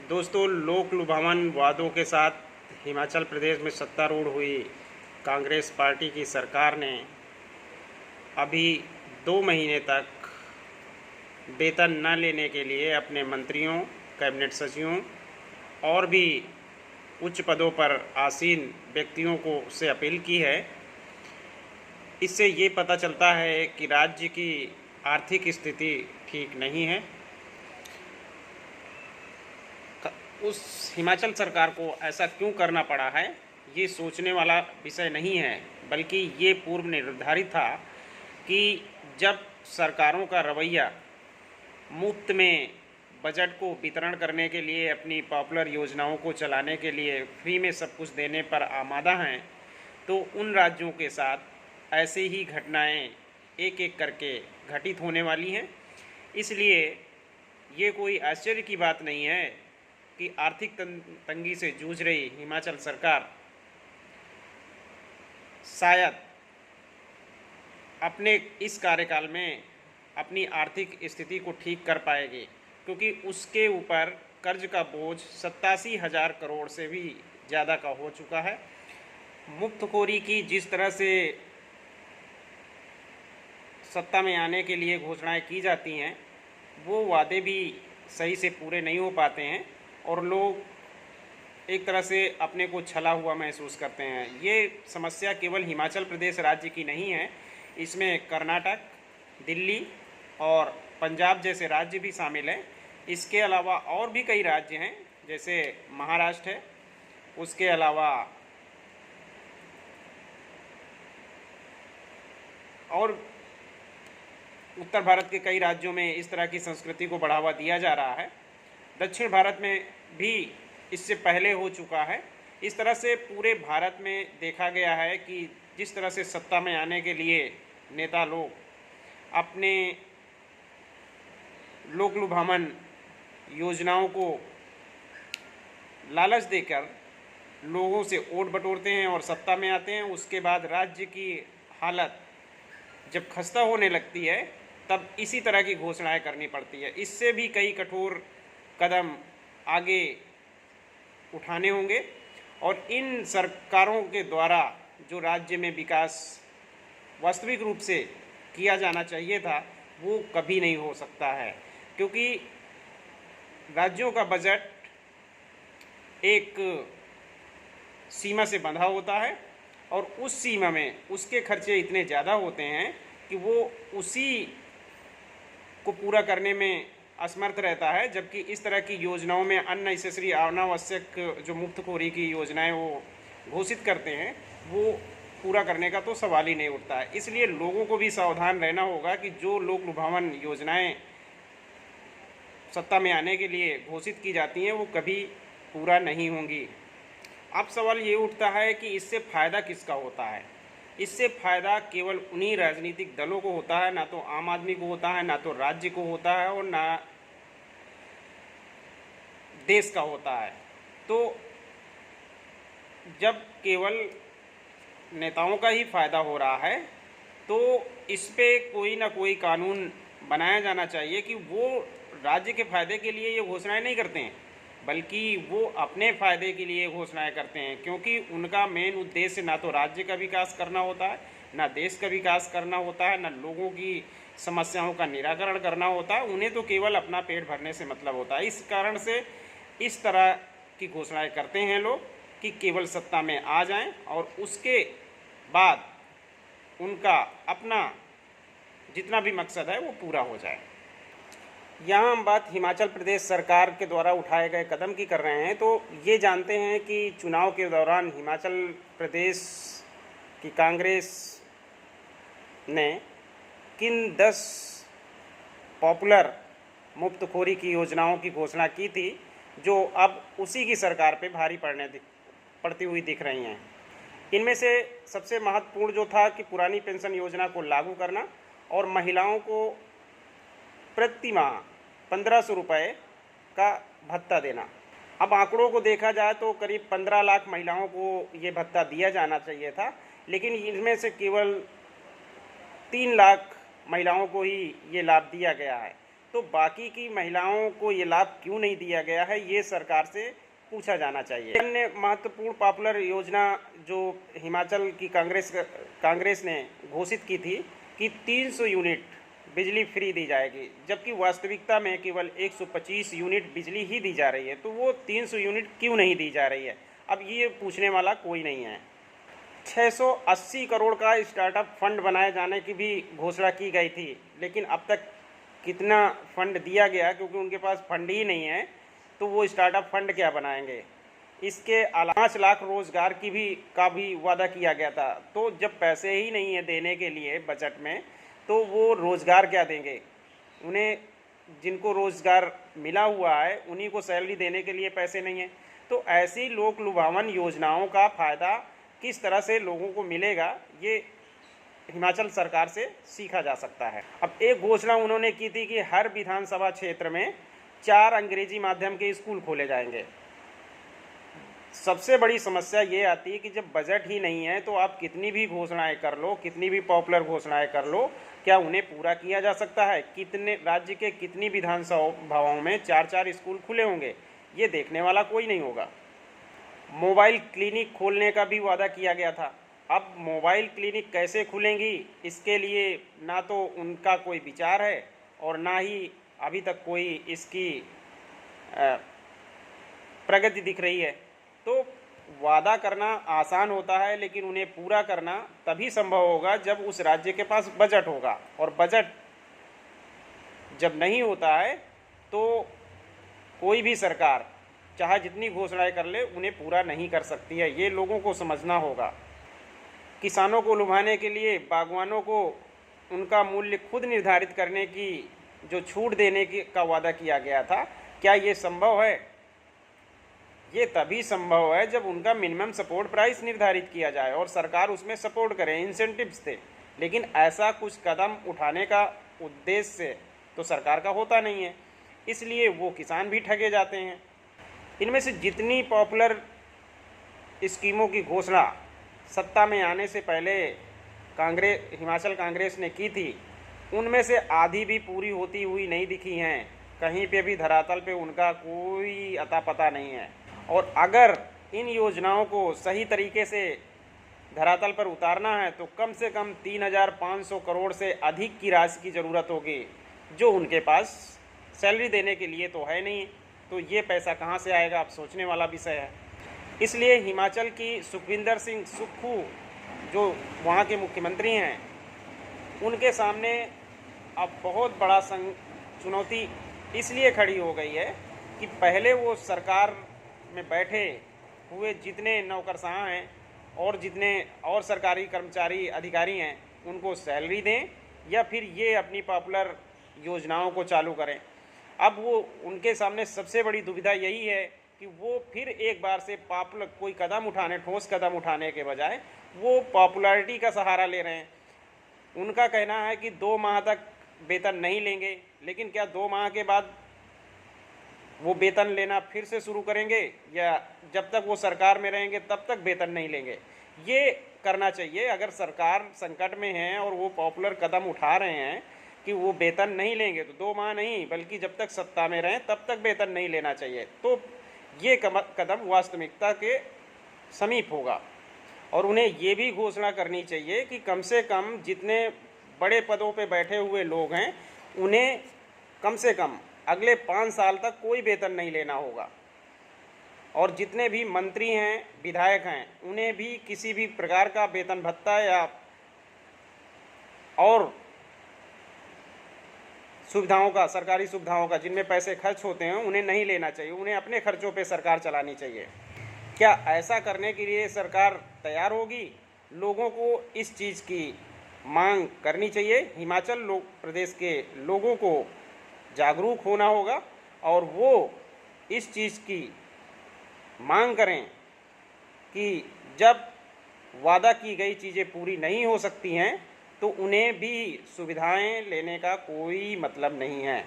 दोस्तों, लोक लुभावन वादों के साथ हिमाचल प्रदेश में सत्तारूढ़ हुई कांग्रेस पार्टी की सरकार ने अभी 2 महीने तक वेतन न लेने के लिए अपने मंत्रियों, कैबिनेट सचिवों और भी उच्च पदों पर आसीन व्यक्तियों को से अपील की है। इससे ये पता चलता है कि राज्य की आर्थिक स्थिति ठीक नहीं है। उस हिमाचल सरकार को ऐसा क्यों करना पड़ा है, ये सोचने वाला विषय नहीं है, बल्कि ये पूर्व निर्धारित था कि जब सरकारों का रवैया मुफ्त में बजट को वितरण करने के लिए, अपनी पॉपुलर योजनाओं को चलाने के लिए फ्री में सब कुछ देने पर आमादा हैं, तो उन राज्यों के साथ ऐसे ही घटनाएं एक एक करके घटित होने वाली हैं। इसलिए ये कोई आश्चर्य की बात नहीं है कि आर्थिक तंगी से जूझ रही हिमाचल सरकार शायद अपने इस कार्यकाल में अपनी आर्थिक स्थिति को ठीक कर पाएगी, क्योंकि उसके ऊपर कर्ज का बोझ 87,000 करोड़ से भी ज़्यादा का हो चुका है। मुफ्तखोरी की जिस तरह से सत्ता में आने के लिए घोषणाएं की जाती हैं, वो वादे भी सही से पूरे नहीं हो पाते हैं और लोग एक तरह से अपने को छला हुआ महसूस करते हैं। ये समस्या केवल हिमाचल प्रदेश राज्य की नहीं है, इसमें कर्नाटक, दिल्ली और पंजाब जैसे राज्य भी शामिल हैं। इसके अलावा और भी कई राज्य हैं, जैसे महाराष्ट्र है, उसके अलावा और उत्तर भारत के कई राज्यों में इस तरह की संस्कृति को बढ़ावा दिया जा रहा है। दक्षिण भारत में भी इससे पहले हो चुका है। इस तरह से पूरे भारत में देखा गया है कि जिस तरह से सत्ता में आने के लिए नेता लोग अपने लोक लुभावन योजनाओं को लालच देकर लोगों से वोट बटोरते हैं और सत्ता में आते हैं। उसके बाद राज्य की हालत जब खस्ता होने लगती है, तब इसी तरह की घोषणाएं करनी पड़ती है। इससे भी कई कठोर कदम आगे उठाने होंगे और इन सरकारों के द्वारा जो राज्य में विकास वास्तविक रूप से किया जाना चाहिए था, वो कभी नहीं हो सकता है, क्योंकि राज्यों का बजट एक सीमा से बंधा होता है और उस सीमा में उसके खर्चे इतने ज़्यादा होते हैं कि वो उसी को पूरा करने में असमर्थ रहता है। जबकि इस तरह की योजनाओं में अननेसेसरी, अनावश्यक जो मुफ्तखोरी की योजनाएं वो घोषित करते हैं, वो पूरा करने का तो सवाल ही नहीं उठता है। इसलिए लोगों को भी सावधान रहना होगा कि जो लोक लुभावन योजनाएं सत्ता में आने के लिए घोषित की जाती हैं, वो कभी पूरा नहीं होंगी। अब सवाल ये उठता है कि इससे फ़ायदा किसका होता है। इससे फ़ायदा केवल उन्हीं राजनीतिक दलों को होता है, ना तो आम आदमी को होता है, ना तो राज्य को होता है और ना देश का होता है। तो जब केवल नेताओं का ही फ़ायदा हो रहा है, तो इस पे कोई ना कोई कानून बनाया जाना चाहिए कि वो राज्य के फ़ायदे के लिए ये घोषणाएं नहीं करते हैं, बल्कि वो अपने फ़ायदे के लिए घोषणाएं करते हैं, क्योंकि उनका मेन उद्देश्य ना तो राज्य का विकास करना होता है, ना देश का विकास करना होता है, ना लोगों की समस्याओं का निराकरण करना होता है। उन्हें तो केवल अपना पेट भरने से मतलब होता है। इस कारण से इस तरह की घोषणाएं करते हैं लोग कि केवल सत्ता में आ जाएं और उसके बाद उनका अपना जितना भी मकसद है वो पूरा हो जाए। यहाँ हम बात हिमाचल प्रदेश सरकार के द्वारा उठाए गए कदम की कर रहे हैं, तो ये जानते हैं कि चुनाव के दौरान हिमाचल प्रदेश की कांग्रेस ने किन 10 पॉपुलर मुफ्तखोरी की योजनाओं की घोषणा की थी, जो अब उसी की सरकार पे भारी पड़ती हुई दिख रही हैं। इनमें से सबसे महत्वपूर्ण जो था कि पुरानी पेंशन योजना को लागू करना और महिलाओं को प्रति माह 1,500 रुपये का भत्ता देना। अब आंकड़ों को देखा जाए तो करीब 15 लाख महिलाओं को ये भत्ता दिया जाना चाहिए था, लेकिन इनमें से केवल 3 लाख महिलाओं को ही ये लाभ दिया गया है। तो बाकी की महिलाओं को ये लाभ क्यों नहीं दिया गया है, ये सरकार से पूछा जाना चाहिए। अन्य महत्वपूर्ण पॉपुलर योजना जो हिमाचल की कांग्रेस ने घोषित की थी कि 300 यूनिट बिजली फ्री दी जाएगी, जबकि वास्तविकता में केवल 125 यूनिट बिजली ही दी जा रही है। तो वो 300 यूनिट क्यों नहीं दी जा रही है, अब ये पूछने वाला कोई नहीं है। 680 करोड़ का स्टार्टअप फंड बनाए जाने की भी घोषणा की गई थी, लेकिन अब तक कितना फंड दिया गया, क्योंकि उनके पास फंड ही नहीं है, तो वो स्टार्टअप फंड क्या बनाएंगे। इसके अलावा 5 लाख रोजगार का भी वादा किया गया था। तो जब पैसे ही नहीं है देने के लिए बजट में, तो वो रोज़गार क्या देंगे। उन्हें जिनको रोज़गार मिला हुआ है उन्हीं को सैलरी देने के लिए पैसे नहीं है। तो ऐसी लोक लुभावन योजनाओं का फ़ायदा किस तरह से लोगों को मिलेगा, ये हिमाचल सरकार से सीखा जा सकता है। अब एक घोषणा उन्होंने की थी कि हर विधानसभा क्षेत्र में 4 अंग्रेजी माध्यम के स्कूल खोले जाएंगे। सबसे बड़ी समस्या ये आती है कि जब बजट ही नहीं है तो आप कितनी भी घोषणाएं कर लो, कितनी भी पॉपुलर घोषणाएं कर लो, क्या उन्हें पूरा किया जा सकता है। कितने राज्य के कितनी विधानसभाओं में 4-4 स्कूल खुले होंगे, ये देखने वाला कोई नहीं होगा। मोबाइल क्लिनिक खोलने का भी वादा किया गया था। अब मोबाइल क्लिनिक कैसे खुलेंगी, इसके लिए ना तो उनका कोई विचार है और ना ही अभी तक कोई इसकी प्रगति दिख रही है। तो वादा करना आसान होता है, लेकिन उन्हें पूरा करना तभी संभव होगा जब उस राज्य के पास बजट होगा, और बजट जब नहीं होता है तो कोई भी सरकार चाहे जितनी घोषणाएं कर ले उन्हें पूरा नहीं कर सकती है। ये लोगों को समझना होगा। किसानों को लुभाने के लिए बागवानों को उनका मूल्य खुद निर्धारित करने की जो छूट देने का वादा किया गया था, क्या ये संभव है। ये तभी संभव है जब उनका मिनिमम सपोर्ट प्राइस निर्धारित किया जाए और सरकार उसमें सपोर्ट करे, इंसेंटिव्स दे। लेकिन ऐसा कुछ कदम उठाने का उद्देश्य तो सरकार का होता नहीं है, इसलिए वो किसान भी ठगे जाते हैं। इनमें से जितनी पॉपुलर स्कीमों की घोषणा सत्ता में आने से पहले हिमाचल कांग्रेस ने की थी, उनमें से आधी भी पूरी होती हुई नहीं दिखी हैं। कहीं पे भी धरातल पे उनका कोई अता पता नहीं है। और अगर इन योजनाओं को सही तरीके से धरातल पर उतारना है तो कम से कम 3,500 करोड़ से अधिक की राशि की ज़रूरत होगी, जो उनके पास सैलरी देने के लिए तो है नहीं। तो ये पैसा कहाँ से आएगा, आप सोचने वाला विषय है। इसलिए हिमाचल की सुखविंदर सिंह सुक्खू जो वहाँ के मुख्यमंत्री हैं, उनके सामने अब बहुत बड़ा चुनौती इसलिए खड़ी हो गई है कि पहले वो सरकार में बैठे हुए जितने नौकरशाह हैं और जितने और सरकारी कर्मचारी अधिकारी हैं उनको सैलरी दें, या फिर ये अपनी पॉपुलर योजनाओं को चालू करें। अब वो उनके सामने सबसे बड़ी दुविधा यही है कि वो फिर एक बार से पॉपुलर कोई कदम उठाने, ठोस कदम उठाने के बजाय वो पॉपुलैरिटी का सहारा ले रहे हैं। उनका कहना है कि 2 माह तक वेतन नहीं लेंगे, लेकिन क्या 2 माह के बाद वो वेतन लेना फिर से शुरू करेंगे, या जब तक वो सरकार में रहेंगे तब तक वेतन नहीं लेंगे। ये करना चाहिए। अगर सरकार संकट में है और वो पॉपुलर कदम उठा रहे हैं कि वो वेतन नहीं लेंगे, तो 2 माह नहीं बल्कि जब तक सत्ता में रहें तब तक वेतन नहीं लेना चाहिए। तो ये कदम वास्तविकता के समीप होगा। और उन्हें ये भी घोषणा करनी चाहिए कि कम से कम जितने बड़े पदों पे बैठे हुए लोग हैं उन्हें कम से कम अगले 5 साल तक कोई वेतन नहीं लेना होगा, और जितने भी मंत्री हैं, विधायक हैं, उन्हें भी किसी भी प्रकार का वेतन भत्ता या और सुविधाओं का, सरकारी सुविधाओं का जिनमें पैसे खर्च होते हैं, उन्हें नहीं लेना चाहिए। उन्हें अपने खर्चों पे सरकार चलानी चाहिए। क्या ऐसा करने के लिए सरकार तैयार होगी? लोगों को इस चीज़ की मांग करनी चाहिए। हिमाचल प्रदेश के लोगों को जागरूक होना होगा और वो इस चीज़ की मांग करें कि जब वादा की गई चीज़ें पूरी नहीं हो सकती हैं तो उन्हें भी सुविधाएं लेने का कोई मतलब नहीं है।